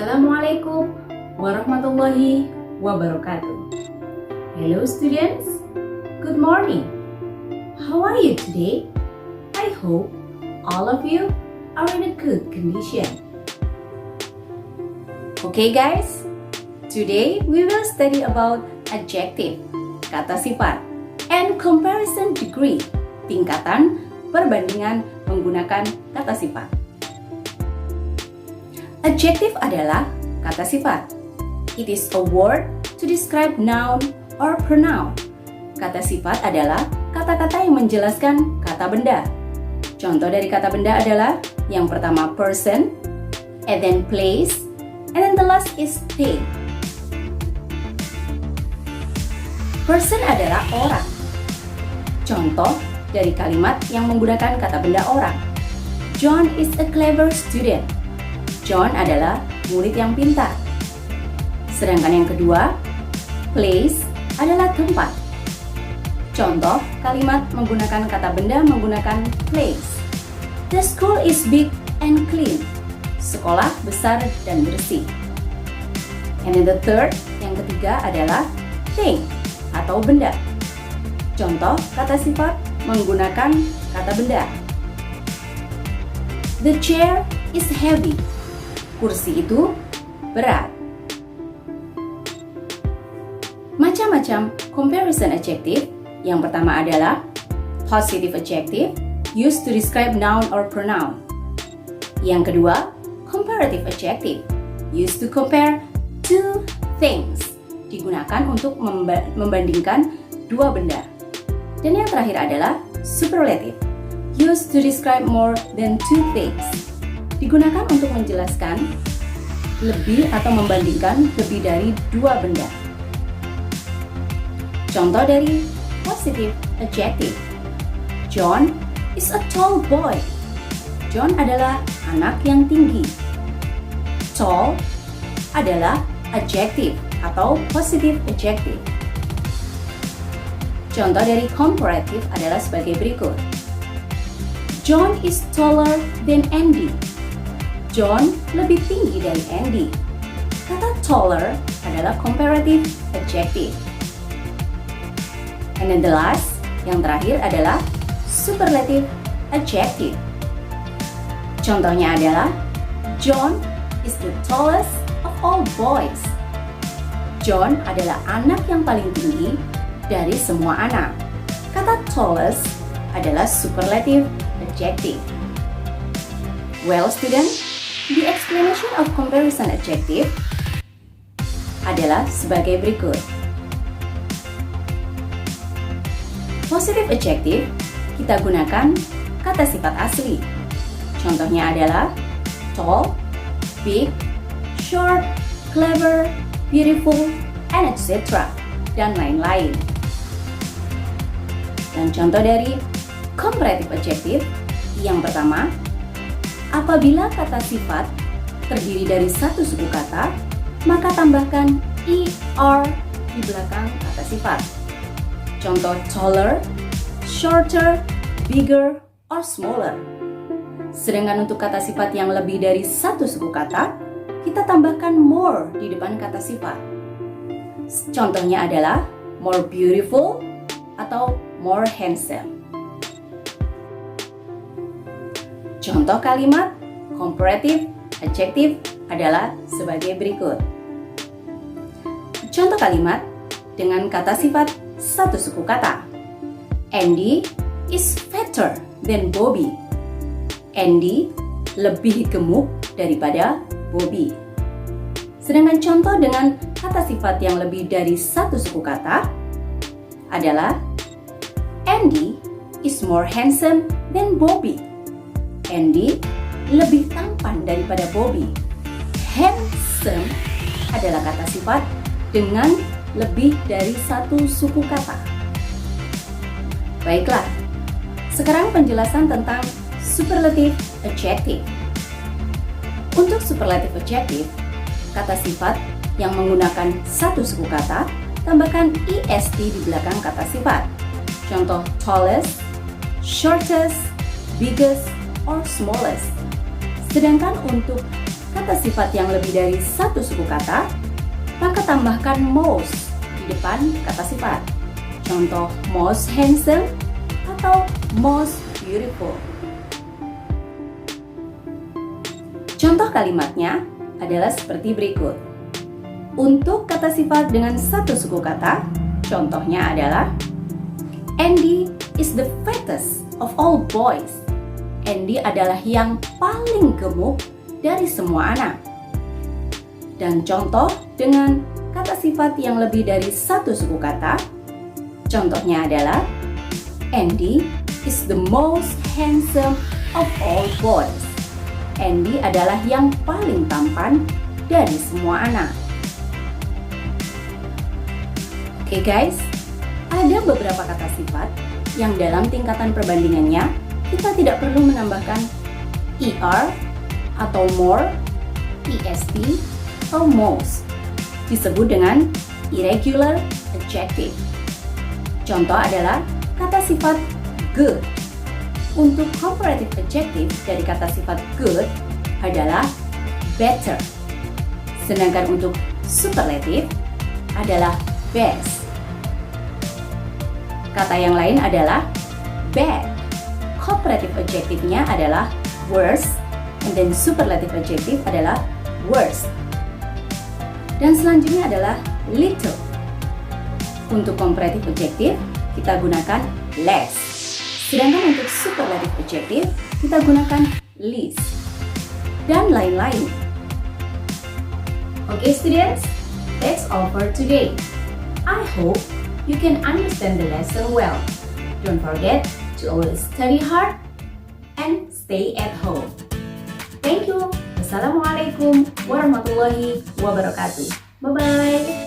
Assalamualaikum warahmatullahi wabarakatuh. Hello students, good morning. How are you today? I hope all of you are in a good condition. Okay guys, today we will study about adjective, kata sifat, and comparison degree, tingkatan perbandingan menggunakan kata sifat. Adjective adalah kata sifat. It is a word to describe noun or pronoun. Kata sifat adalah kata-kata yang menjelaskan kata benda. Contoh dari kata benda adalah yang pertama person, and then place, and then the last is thing. Person adalah orang. Contoh dari kalimat yang menggunakan kata benda orang. John is a clever student. John adalah murid yang pintar. Sedangkan yang kedua, place adalah tempat. Contoh kalimat menggunakan kata benda menggunakan place. The school is big and clean. Sekolah besar dan bersih. And then the third, yang ketiga adalah thing atau benda. Contoh kata sifat menggunakan kata benda. The chair is heavy. Kursi itu berat. Macam-macam comparison adjective. Yang pertama adalah positive adjective, used to describe noun or pronoun. Yang kedua, comparative adjective, used to compare two things, digunakan untuk membandingkan dua benda. Dan yang terakhir adalah superlative, used to describe more than two things, digunakan untuk menjelaskan lebih atau membandingkan lebih dari dua benda. Contoh dari positive adjective. John is a tall boy. John adalah anak yang tinggi. Tall adalah adjective atau positive adjective. Contoh dari comparative adalah sebagai berikut. John is taller than Andy. John lebih tinggi dari Andy. Kata taller adalah comparative adjective. And then the last, yang terakhir adalah superlative adjective. Contohnya adalah John is the tallest of all boys. John adalah anak yang paling tinggi dari semua anak. Kata tallest adalah superlative adjective. Well student, the explanation of comparison adjective adalah sebagai berikut. Positive adjective, kita gunakan kata sifat asli. Contohnya adalah tall, big, short, clever, beautiful, and etc. dan lain-lain. Dan contoh dari comparative adjective, yang pertama, apabila kata sifat terdiri dari satu suku kata, maka tambahkan er di belakang kata sifat. Contoh taller, shorter, bigger, or smaller. Sedangkan untuk kata sifat yang lebih dari satu suku kata, kita tambahkan more di depan kata sifat. Contohnya adalah more beautiful atau more handsome. Contoh kalimat comparative adjective adalah sebagai berikut. Contoh kalimat dengan kata sifat satu suku kata. Andy is fatter than Bobby. Andy lebih gemuk daripada Bobby. Sedangkan contoh dengan kata sifat yang lebih dari satu suku kata adalah Andy is more handsome than Bobby. Andy lebih tampan daripada Bobby. Handsome adalah kata sifat dengan lebih dari satu suku kata. Baiklah, sekarang penjelasan tentang superlative adjective. Untuk superlative adjective, kata sifat yang menggunakan satu suku kata, tambahkan est di belakang kata sifat. Contoh tallest, shortest, biggest, or smallest. Sedangkan untuk kata sifat yang lebih dari satu suku kata, maka tambahkan most di depan kata sifat. Contoh most handsome atau most beautiful. Contoh kalimatnya adalah seperti berikut. Untuk kata sifat dengan satu suku kata, contohnya adalah Andy is the fattest of all boys. Andy adalah yang paling gemuk dari semua anak. Dan contoh dengan kata sifat yang lebih dari satu suku kata, contohnya adalah Andy is the most handsome of all boys. Andy adalah yang paling tampan dari semua anak. Oke guys, ada beberapa kata sifat yang dalam tingkatan perbandingannya kita tidak perlu menambahkan er atau more, est, atau most. Disebut dengan irregular adjective. Contoh adalah kata sifat good. Untuk comparative adjective dari kata sifat good adalah better. Sedangkan untuk superlative adalah best. Kata yang lain adalah bad. Comparative adjective-nya adalah worse, and then superlative adjective adalah worst. Dan selanjutnya adalah little. Untuk comparative adjective kita gunakan less. Sedangkan untuk superlative adjective kita gunakan least. Dan lain-lain. Okay students, that's all for today. I hope you can understand the lesson well. Don't forget to always study hard and stay at home. Thank you. Wassalamualaikum warahmatullahi wabarakatuh. Bye-bye.